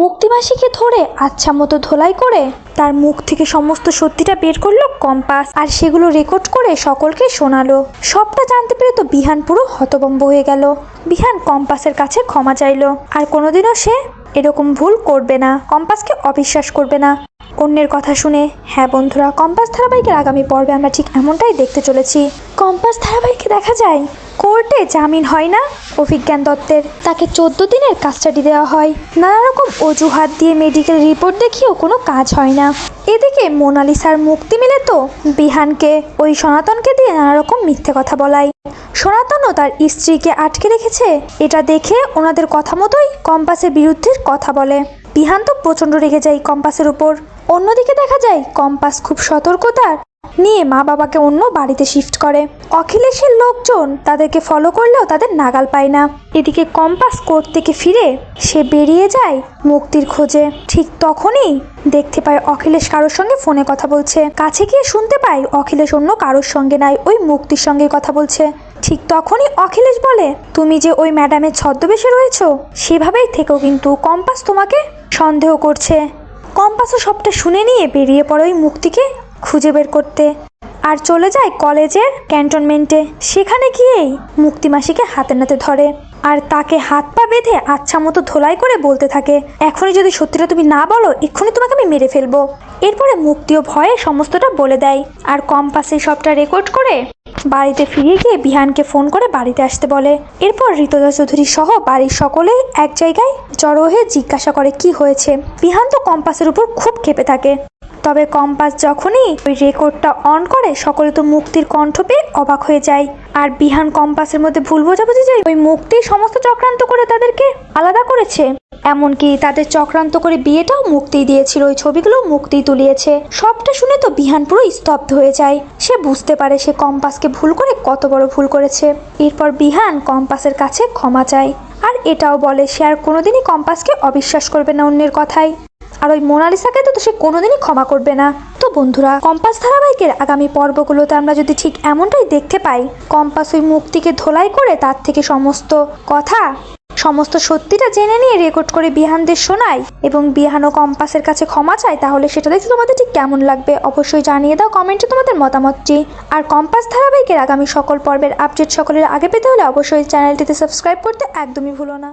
মুক্তিমাসিকে ধরে আচ্ছা মতো ধোলাই করে তার মুখ থেকে সমস্ত সত্যিটা বের করলো কম্পাস, আর সেগুলো রেকর্ড করে সকলকে শোনালো। সবটা জানতে পেরে তো বিহান পুরো হতভম্ব হয়ে গেল। বিহান কম্পাসের কাছে ক্ষমা চাইলো, আর কোনোদিনও সে এরকম ভুল করবে না, কম্পাসকে অবিশ্বাস করবে না অন্যের কথা শুনে। হ্যাঁ বন্ধুরা, কম্পাস ধারাবাহিকের আগামী পর্বে আমরা ঠিক এমনটাই দেখতে চলেছি। কম্পাস ধারাবাহিকে দেখা যায় কোর্টে জামিন হয় না অভিজ্ঞান দত্তের, তাকে 14 দিনের কাস্টাডি দেওয়া হয়। নানা রকম অজুহাত দিয়ে মেডিকেল রিপোর্ট দেখিয়েও কোনো কাজ হয় না। এদিকে মোনালিসার মুক্তি মিলে তো বিহানকে ওই সনাতনকে দিয়ে নানা রকম মিথ্যে কথা বলায়। সনাতনও তার স্ত্রীকে আটকে রেখেছে, এটা দেখে ওনাদের কথা মতোই কম্পাসের বিরুদ্ধে কথা বলে। বিহান তো প্রচণ্ড রেগে যায় কম্পাসের উপর। অন্যদিকে দেখা যায় কম্পাস খুব সতর্কতার নিয়ে মা বাবাকে অন্য বাড়িতে শিফট করে। অখিলেশের লোকজন তাদেরকে ফলো করলেও তাদের নাগাল পায় না। এদিকে কম্পাস কোর্ট থেকে ফিরে সে বেরিয়ে যায় মুক্তির খোঁজে। ঠিক তখনই দেখতে পায় অখিলেশ কারোর সঙ্গে ফোনে কথা বলছে। কাছে গিয়ে শুনতে পায় অখিলেশ অন্য কারোর সঙ্গে নাই, ওই মুক্তির সঙ্গে কথা বলছে। ঠিক তখনই অখিলেশ বলে, তুমি যে ওই ম্যাডামের ছদ্মবেশে রয়েছো সেভাবেই থেকেও কিন্তু কম্পাস তোমাকে সন্দেহ করছে। কম্পাসও সবটা শুনে নিয়ে বেরিয়ে পড়ে ওই মুক্তিকে খুঁজে বের করতে, আর চলে যায় কলেজের ক্যান্টনমেন্টে। সেখানে গিয়েই মুক্তিমাসিকে হাতে নাতে ধরে আর তাকে হাত পা বেঁধে আচ্ছা মতো ধোলাই করে বলতে থাকে, এখনই যদি সত্যিটা তুমি না বলো এক্ষুনি তোমাকে আমি মেরে ফেলবো। এরপরে মুক্তিও ভয়ে সমস্তটা বলে দেয়, আর কম্পাসে সবটা রেকর্ড করে বাড়িতে ফিরে গিয়ে বিহানকে ফোন করে বাড়িতে আসতে বলে। এরপর ঋতুজা চৌধুরী সহ বাড়ির সকলেই এক জায়গায় জড়ো হয়ে জিজ্ঞাসা করে কি হয়েছে। বিহান তো কম্পাসের উপর খুব ক্ষেপে থাকে। তবে কম্পাস যখনই ওই রেকর্ডটা অন করে সকলে তো মুক্তির কণ্ঠ পেয়ে অবাক হয়ে যায়। আর বিহান কম্পাসের মধ্যে ভুল বোঝাবুঝি যায় ওই মুক্তি সমস্ত চক্রান্ত করে তাদেরকে আলাদা করেছে, এমনকি তাদের চক্রান্ত করে বিয়েটাও মুক্তিই দিয়েছিল, ওই ছবিগুলো মুক্তিই তুলিয়েছে। সবটা শুনে তো বিহান পুরো স্তব্ধ হয়ে যায়। সে বুঝতে পারে সে কম্পাসকে ভুল করে কত বড় ভুল করেছে। এরপর বিহান কম্পাসের কাছে ক্ষমা চায়, আর এটাও বলে সে আর কোনোদিনই কম্পাসকে অবিশ্বাস করবে না অন্যের কথায়, আর ওই মোনালিসাকে তো সে কোনোদিনই ক্ষমা করবে না। তো বন্ধুরা, কম্পাস ধারাবাহিকের আগামী পর্বগুলোতে আমরা যদি ঠিক এমনটাই দেখতে পাই, কম্পাস ওই মুক্তিকে ধোলাই করে তার থেকে সমস্ত সত্যিটা জেনে নিয়ে রেকর্ড করে বিহানদের শোনায় এবং বিহান ও কম্পাসের কাছে ক্ষমা চায়, তাহলে সেটা দেখতে তোমাদের ঠিক কেমন লাগবে অবশ্যই জানিয়ে দাও কমেন্টে তোমাদের মতামতটি। আর কম্পাস ধারাবাহিকের আগামী সকল পর্বের আপডেট সকলের আগে পেতে হলে অবশ্যই চ্যানেলটিতে সাবস্ক্রাইব করতে একদমই ভুলো না।